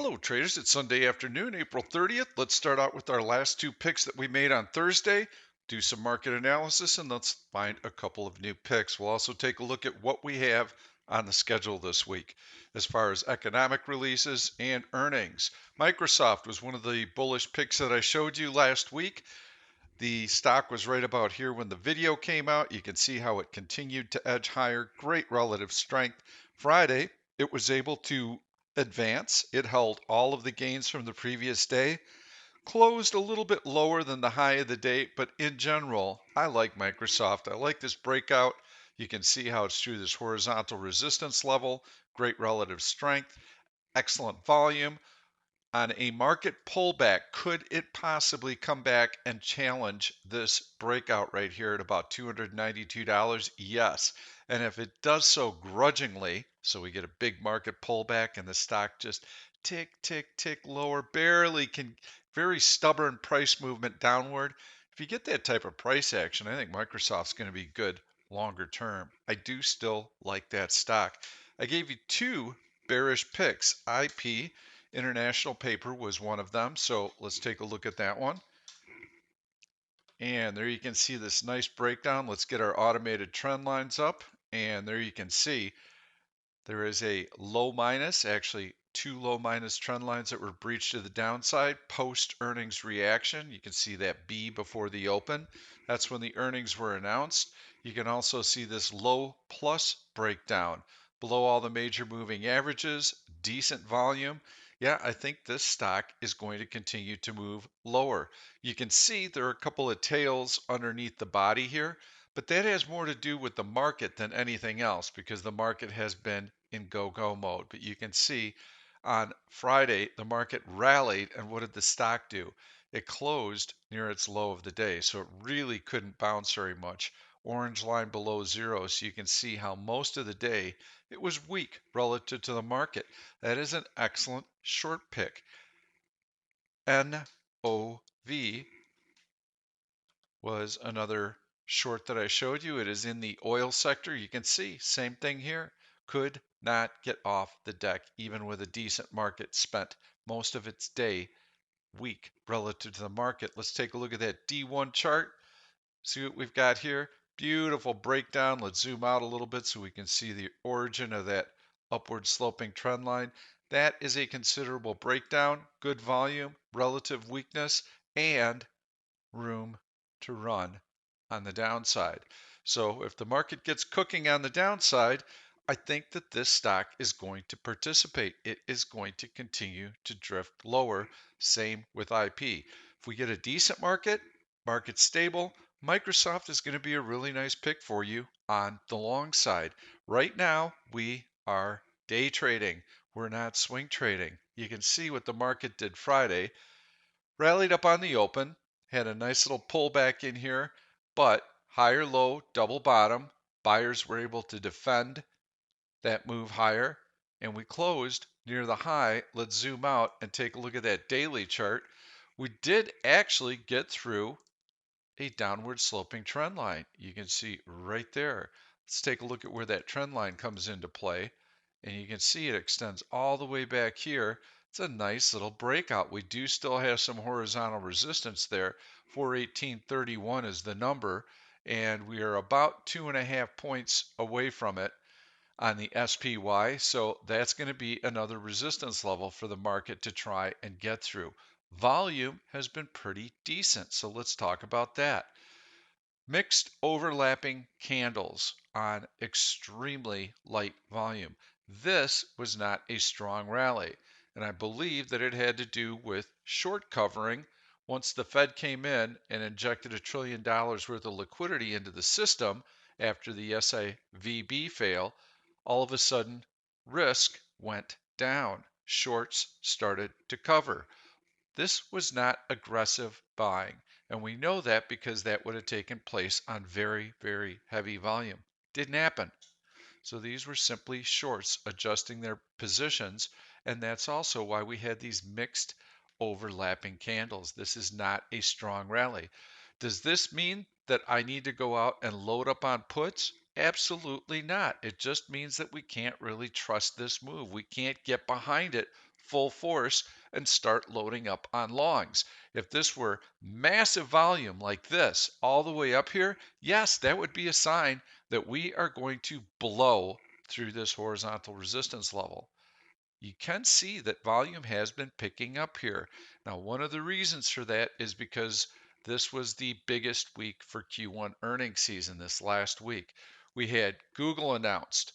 Hello traders, it's Sunday afternoon, April 30th. Let's start out with our last two picks that we made on Thursday, do some market analysis, and let's find a couple of new picks. We'll also take a look at what we have on the schedule this week as far as economic releases and earnings. Microsoft was one of the bullish picks that I showed you last week. The stock was right about here when the video came out. You can see how it continued to edge higher. Great relative strength. Friday, it was able to advance. It held all of the gains from the previous day. Closed a little bit lower than the high of the day, but in general, I like Microsoft. I like this breakout. You can see how it's through this horizontal resistance level. Great relative strength. Excellent volume. On a market pullback, could it possibly come back and challenge this breakout right here at about $292? Yes. And if it does so grudgingly, so we get a big market pullback and the stock just tick, tick, tick lower, barely can, very stubborn price movement downward. If you get that type of price action, I think Microsoft's going to be good longer term. I do still like that stock. I gave you two bearish picks. IP International Paper was one of them. So let's take a look at that one. And there you can see this nice breakdown. Let's get our automated trend lines up. And there you can see there is a low minus, actually two low minus trend lines that were breached to the downside post earnings reaction. You can see that B before the open. That's when the earnings were announced. You can also see this low plus breakdown below all the major moving averages, decent volume. Yeah, I think this stock is going to continue to move lower. You can see there are a couple of tails underneath the body here, but that has more to do with the market than anything else because the market has been in go-go mode. But you can see on Friday, the market rallied, and what did the stock do? It closed near its low of the day, so it really couldn't bounce very much. Orange line below zero, so you can see how most of the day it was weak relative to the market. That is an excellent short pick. NOV was another short that I showed you. It is in the oil sector. You can see, same thing here. Could not get off the deck, even with a decent market. Spent most of its day weak relative to the market. Let's take a look at that D1 chart. See what we've got here. Beautiful breakdown. Let's zoom out a little bit so we can see the origin of that upward sloping trend line. That is a considerable breakdown. Good volume, relative weakness, and room to run on the downside. So if the market gets cooking on the downside, I think that this stock is going to participate. It is going to continue to drift lower. Same with IP. If we get a decent market, market stable, Microsoft is going to be a really nice pick for you on the long side. Right now, we are day trading. We're not swing trading. You can see what the market did Friday. Rallied up on the open, had a nice little pullback in here, but higher low, double bottom. Buyers were able to defend that move higher, and we closed near the high. Let's zoom out and take a look at that daily chart. We did actually get through a downward sloping trend line. You can see right there. Let's take a look at where that trend line comes into play. And you can see it extends all the way back here. It's a nice little breakout. We do still have some horizontal resistance there. 418.31 is the number. And we are about 2.5 points away from it on the SPY. So that's going to be another resistance level for the market to try and get through. Volume has been pretty decent. So let's talk about that. Mixed overlapping candles on extremely light volume. This was not a strong rally, and I believe that it had to do with short covering. Once the Fed came in and injected $1 trillion worth of liquidity into the system after the SIVB fail, all of a sudden risk went down. Shorts started to cover. This was not aggressive buying, and we know that because that would have taken place on very, very heavy volume. Didn't happen. So these were simply shorts adjusting their positions, and that's also why we had these mixed overlapping candles. This is not a strong rally. Does this mean that I need to go out and load up on puts? Absolutely not. It just means that we can't really trust this move. We can't get behind it full force and start loading up on longs. If this were massive volume like this all the way up here, yes, that would be a sign that we are going to blow through this horizontal resistance level. You can see that volume has been picking up here. Now, one of the reasons for that is because this was the biggest week for Q1 earnings season this last week. We had Google announced,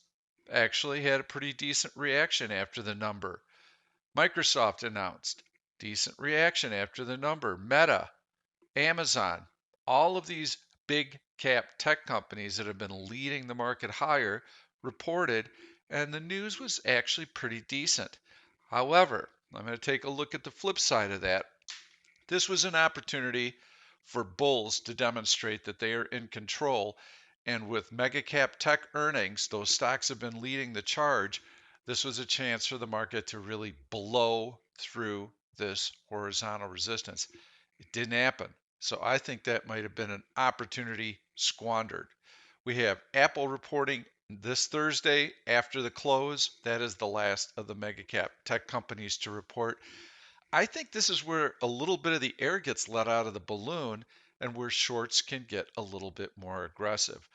actually had a pretty decent reaction after the number. Microsoft announced, decent reaction after the number. Meta, Amazon, all of these big cap tech companies that have been leading the market higher reported, and the news was actually pretty decent. However, I'm going to take a look at the flip side of that. This was an opportunity for bulls to demonstrate that they are in control. And with mega cap tech earnings, those stocks have been leading the charge. This was a chance for the market to really blow through this horizontal resistance. It didn't happen. So I think that might have been an opportunity squandered. We have Apple reporting this Thursday after the close. That is the last of the mega cap tech companies to report. I think this is where a little bit of the air gets let out of the balloon and where shorts can get a little bit more aggressive.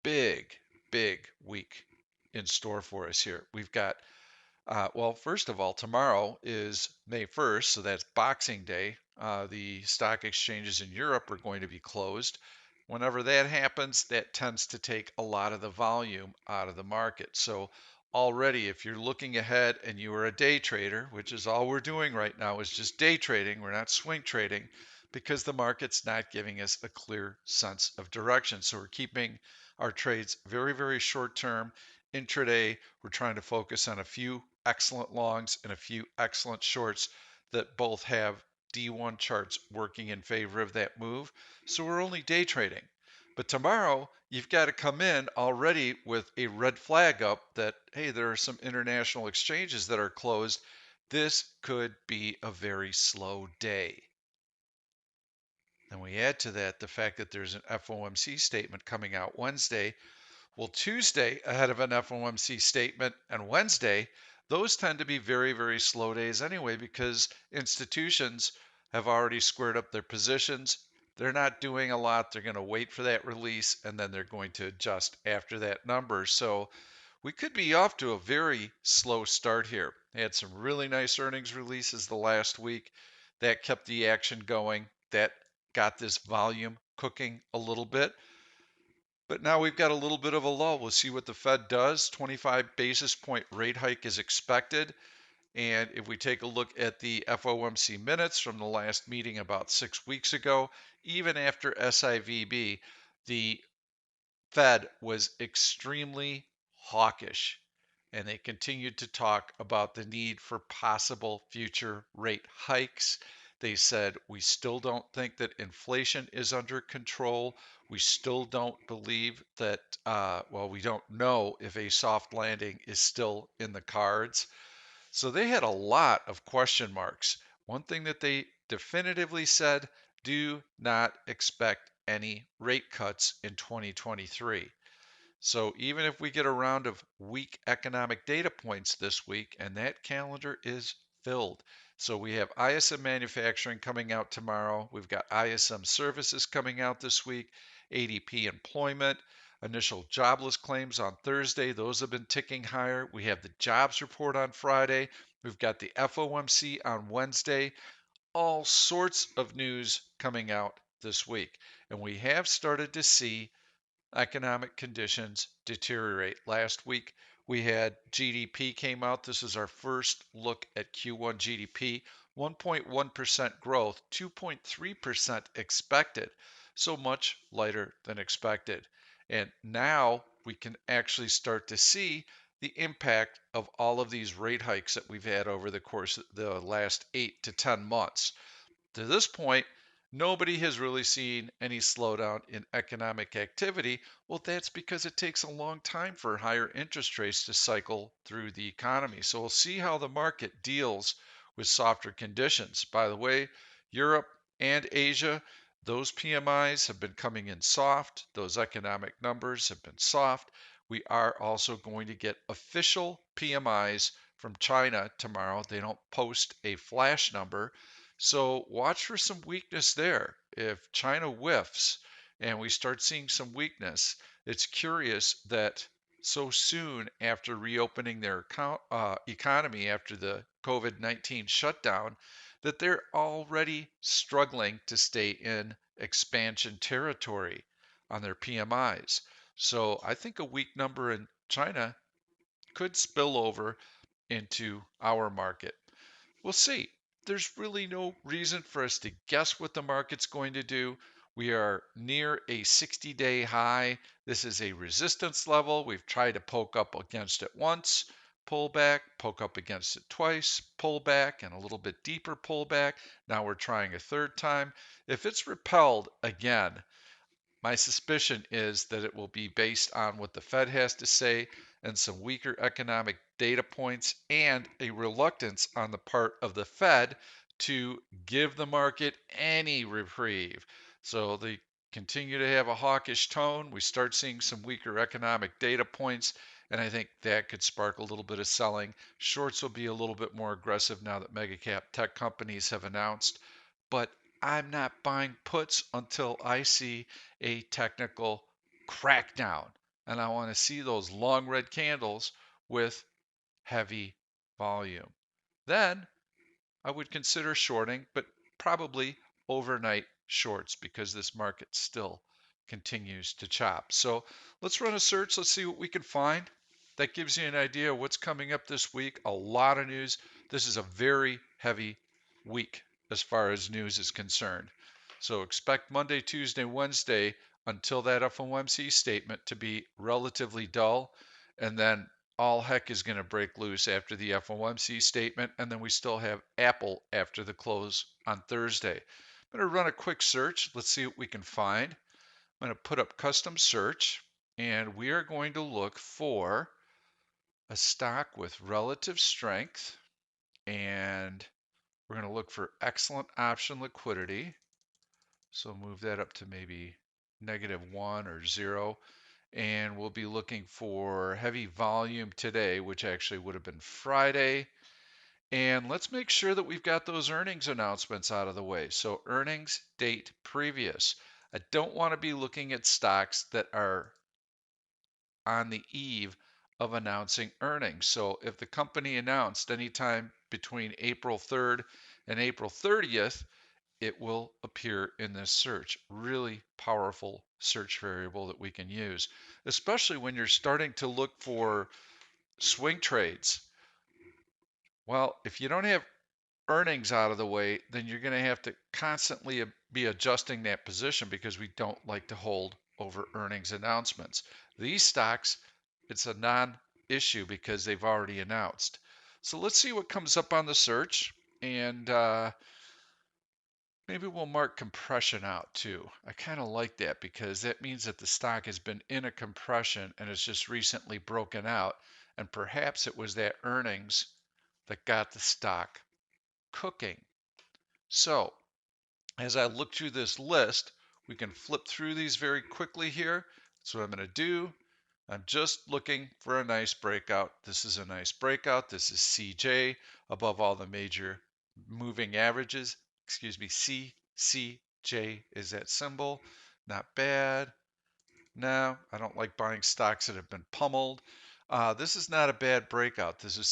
Big, big week in store for us here. We've got well, first of all, tomorrow is May 1st, so that's Boxing Day. The stock exchanges in Europe are going to be closed. Whenever that happens, that tends to take a lot of the volume out of the market. So already, if you're looking ahead and you are a day trader, which is all we're doing right now is just day trading, we're not swing trading because the market's not giving us a clear sense of direction. So we're keeping our trades very, very short term. Intraday, we're trying to focus on a few excellent longs and a few excellent shorts that both have D1 charts working in favor of that move. So we're only day trading. But tomorrow, you've got to come in already with a red flag up that, hey, there are some international exchanges that are closed. This could be a very slow day. And we add to that the fact that there's an FOMC statement coming out Wednesday. Well, Tuesday, ahead of an FOMC statement, and Wednesday, those tend to be very, very slow days anyway because institutions have already squared up their positions. They're not doing a lot. They're going to wait for that release and then they're going to adjust after that number. So we could be off to a very slow start here. They had some really nice earnings releases the last week. That kept the action going. That got this volume cooking a little bit. But now we've got a little bit of a lull. We'll see what the Fed does. 25 basis point rate hike is expected. And if we take a look at the FOMC minutes from the last meeting about 6 weeks ago, even after SIVB, the Fed was extremely hawkish. And they continued to talk about the need for possible future rate hikes. They said, we still don't think that inflation is under control. We still don't believe that, well, we don't know if a soft landing is still in the cards. So they had a lot of question marks. One thing that they definitively said, do not expect any rate cuts in 2023. So even if we get a round of weak economic data points this week, and that calendar is filled. So we have ISM manufacturing coming out tomorrow. We've got ISM services coming out this week, ADP employment, initial jobless claims on Thursday. Those have been ticking higher. We have the jobs report on Friday. We've got the FOMC on Wednesday. All sorts of news coming out this week. And we have started to see economic conditions deteriorate. Last week, we had GDP came out. This is our first look at Q1 GDP. 1.1% growth, 2.3% expected. So much lighter than expected. And now we can actually start to see the impact of all of these rate hikes that we've had over the course of the last 8 to 10 months. To this point, nobody has really seen any slowdown in economic activity. Well, that's because it takes a long time for higher interest rates to cycle through the economy. So we'll see how the market deals with softer conditions. By the way, Europe and Asia, those PMIs have been coming in soft. Those economic numbers have been soft. We are also going to get official PMIs from China tomorrow. They don't post a flash number. So watch for some weakness there. If China whiffs and we start seeing some weakness, it's curious that so soon after reopening their economy after the COVID-19 shutdown, that they're already struggling to stay in expansion territory on their PMIs. So I think a weak number in China could spill over into our market. We'll see. There's really no reason for us to guess what the market's going to do. We are near a 60-day high. This is a resistance level. We've tried to poke up against it once, pull back, poke up against it twice, pull back, and a little bit deeper pullback. Now we're trying a third time. If it's repelled again, my suspicion is that it will be based on what the Fed has to say and some weaker economic data points and a reluctance on the part of the Fed to give the market any reprieve. So they continue to have a hawkish tone. We start seeing some weaker economic data points, and I think that could spark a little bit of selling. Shorts will be a little bit more aggressive now that mega cap tech companies have announced, but I'm not buying puts until I see a technical crackdown. And I want to see those long red candles with heavy volume. Then I would consider shorting, but probably overnight shorts because this market still continues to chop. So let's run a search. Let's see what we can find. That gives you an idea of what's coming up this week. A lot of news. This is a very heavy week as far as news is concerned. So expect Monday, Tuesday, Wednesday until that FOMC statement to be relatively dull. And then all heck is going to break loose after the FOMC statement, and then we still have Apple after the close on Thursday. I'm going to run a quick search. Let's see what we can find. I'm going to put up custom search, and we are going to look for a stock with relative strength, and we're going to look for excellent option liquidity. So move that up to maybe -1 or 0. And we'll be looking for heavy volume today, which actually would have been Friday. And let's make sure that we've got those earnings announcements out of the way. So earnings date previous. I don't want to be looking at stocks that are on the eve of announcing earnings. So if the company announced anytime between April 3rd and April 30th, it will appear in this search. Really powerful search variable that we can use, especially when you're starting to look for swing trades. Well, if you don't have earnings out of the way, then you're going to have to constantly be adjusting that position because we don't like to hold over earnings announcements. These stocks, it's a non-issue because they've already announced. So let's see what comes up on the search, and maybe we'll mark compression out too. I kind of like that because that means that the stock has been in a compression and it's just recently broken out. And perhaps it was that earnings that got the stock cooking. So as I look through this list, we can flip through these very quickly here. That's what I'm going to do. I'm just looking for a nice breakout. This is a nice breakout. This is CJ above all the major moving averages. Excuse me, CCJ is that symbol. Not bad. No, I don't like buying stocks that have been pummeled. This is not a bad breakout. This is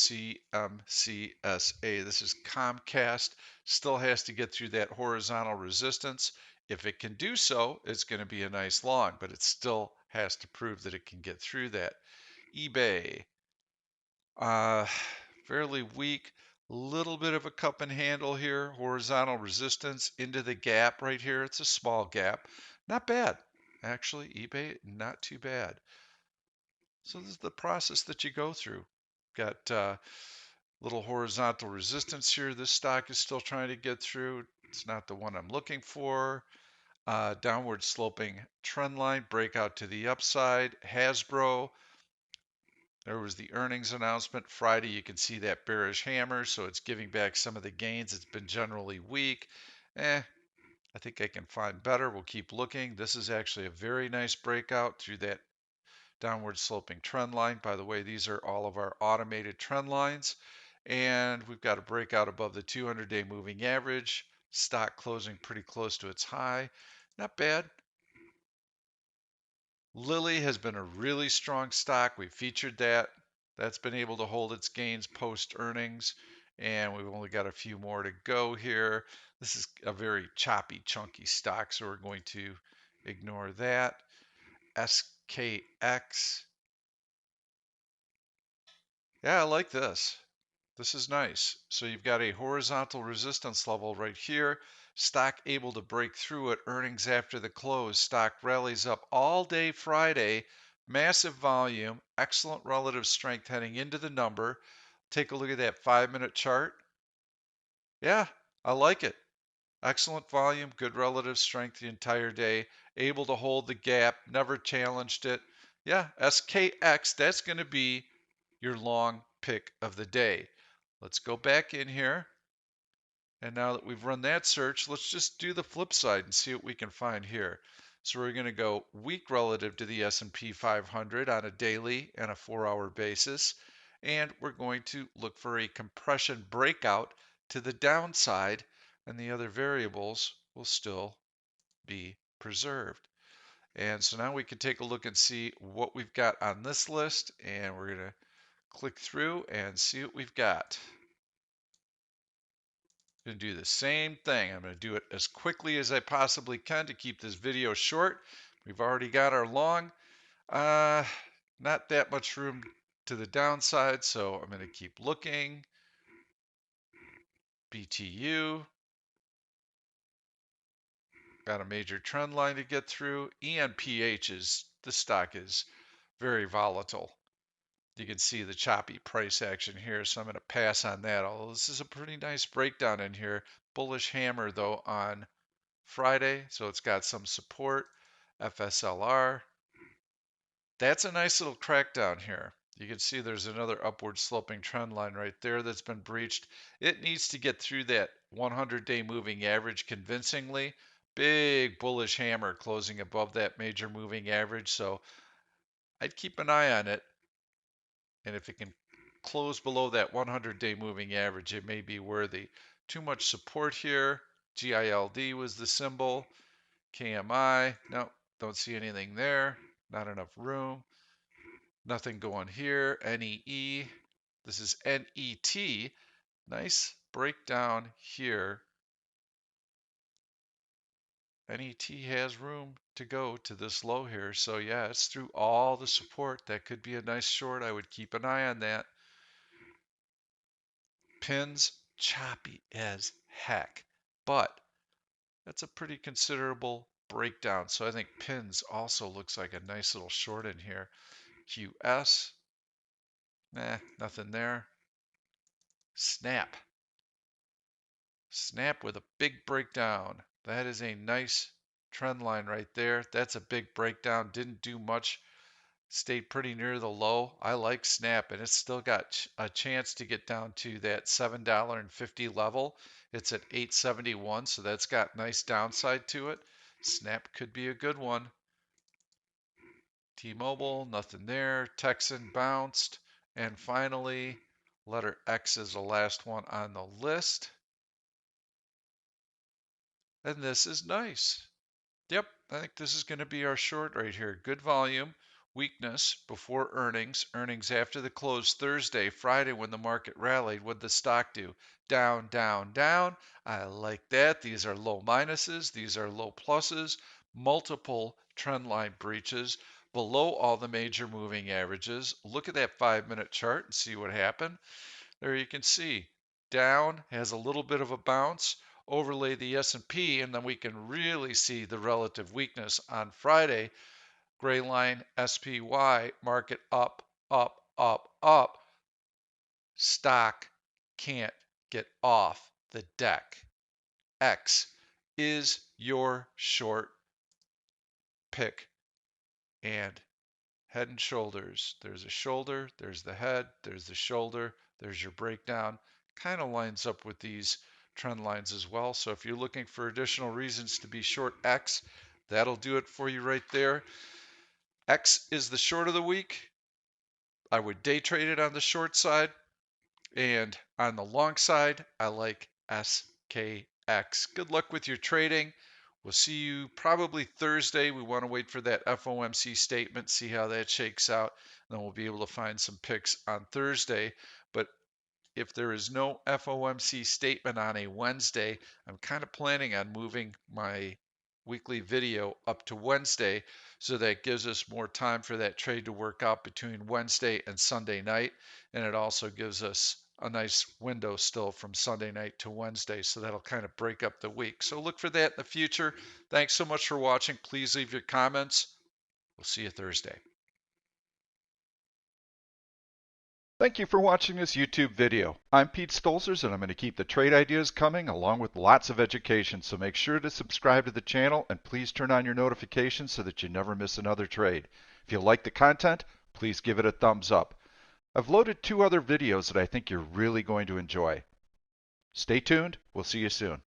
CMCSA. This is Comcast. Still has to get through that horizontal resistance. If it can do so, it's going to be a nice long, but it still has to prove that it can get through that. eBay, uh, fairly weak. Little bit of a cup and handle here. Horizontal resistance into the gap right here. It's a small gap. Not bad. Actually, eBay, not too bad. So this is the process that you go through. Got little horizontal resistance here. This stock is still trying to get through. It's not the one I'm looking for. Downward sloping trend line, breakout to the upside. Hasbro, there was the earnings announcement Friday. You can see that bearish hammer, so it's giving back some of the gains. It's been generally weak. I think I can find better. We'll keep looking. This is actually a very nice breakout through that downward sloping trend line. By the way, these are all of our automated trend lines. And we've got a breakout above the 200-day moving average. Stock closing pretty close to its high. Not bad. Lilly has been a really strong stock. We featured that. That's been able to hold its gains post earnings. And we've only got a few more to go here. This is a very choppy, chunky stock, so we're going to ignore that. SKX. Yeah, I like this. This is nice. So you've got a horizontal resistance level right here. Stock able to break through it. Earnings after the close. Stock rallies up all day Friday. Massive volume. Excellent relative strength heading into the number. Take a look at that 5-minute chart. Yeah, I like it. Excellent volume, good relative strength the entire day. Able to hold the gap. Never challenged it. Yeah, SKX, that's going to be your long pick of the day. Let's go back in here. And now that we've run that search, let's just do the flip side and see what we can find here. So we're going to go weak relative to the S&P 500 on a daily and a 4-hour basis. And we're going to look for a compression breakout to the downside, and the other variables will still be preserved. And so now we can take a look and see what we've got on this list, and we're going to click through and see what we've got. Going to do the same thing. I'm going to do it as quickly as I possibly can to keep this video short. We've already got our long. Not that much room to the downside, so I'm going to keep looking. BTU. Got a major trend line to get through. ENPH is, the stock is very volatile. You can see the choppy price action here, so I'm going to pass on that. Although this is a pretty nice breakdown in here. Bullish hammer, though, on Friday, so it's got some support. FSLR. That's a nice little crackdown here. You can see there's another upward sloping trend line right there that's been breached. It needs to get through that 100-day moving average convincingly. Big bullish hammer closing above that major moving average, so I'd keep an eye on it. And if it can close below that 100-day moving average, it may be worthy. Too much support here. GILD was the symbol. KMI, no, don't see anything there. Not enough room. Nothing going here. NEE, this is NET. Nice breakdown here. NET has room to go to this low here. So yeah, it's through all the support. That could be a nice short. I would keep an eye on that. Pins, choppy as heck. But that's a pretty considerable breakdown. So I think pins also looks like a nice little short in here. QS, nah, nothing there. Snap. Snap with a big breakdown. That is a nice trend line right there. That's a big breakdown. Didn't do much. Stayed pretty near the low. I like Snap, and it's still got a chance to get down to that $7.50 level. It's at 871, so that's got nice downside to it. Snap could be a good one. T-Mobile, nothing there. Texan bounced. And finally, letter X is the last one on the list. And this is nice. Yep, I think this is going to be our short right here. Good volume, weakness before earnings, earnings after the close Thursday, Friday when the market rallied. What did the stock do? Down, down, down. I like that. These are low minuses. These are low pluses. Multiple trend line breaches below all the major moving averages. Look at that 5-minute chart and see what happened. There you can see down has a little bit of a bounce. Overlay the S&P, and then we can really see the relative weakness on Friday. Gray line SPY, market up, up, up, up. Stock can't get off the deck. X is your short pick. And head and shoulders. There's a shoulder, there's the head, there's the shoulder, there's your breakdown. Kind of lines up with these trend lines as well. So if you're looking for additional reasons to be short X, that'll do it for you right there. X is the short of the week. I would day trade it on the short side. And on the long side, I like SKX. Good luck with your trading. We'll see you probably Thursday. We want to wait for that FOMC statement, see how that shakes out. And then we'll be able to find some picks on Thursday. But if there is no FOMC statement on a Wednesday, I'm kind of planning on moving my weekly video up to Wednesday so that gives us more time for that trade to work out between Wednesday and Sunday night. And it also gives us a nice window still from Sunday night to Wednesday. So that'll kind of break up the week. So look for that in the future. Thanks so much for watching. Please leave your comments. We'll see you Thursday. Thank you for watching this YouTube video. I'm Pete Stolzers and I'm going to keep the trade ideas coming along with lots of education, so make sure to subscribe to the channel and please turn on your notifications so that you never miss another trade. If you like the content, please give it a thumbs up. I've loaded 2 other videos that I think you're really going to enjoy. Stay tuned. We'll see you soon.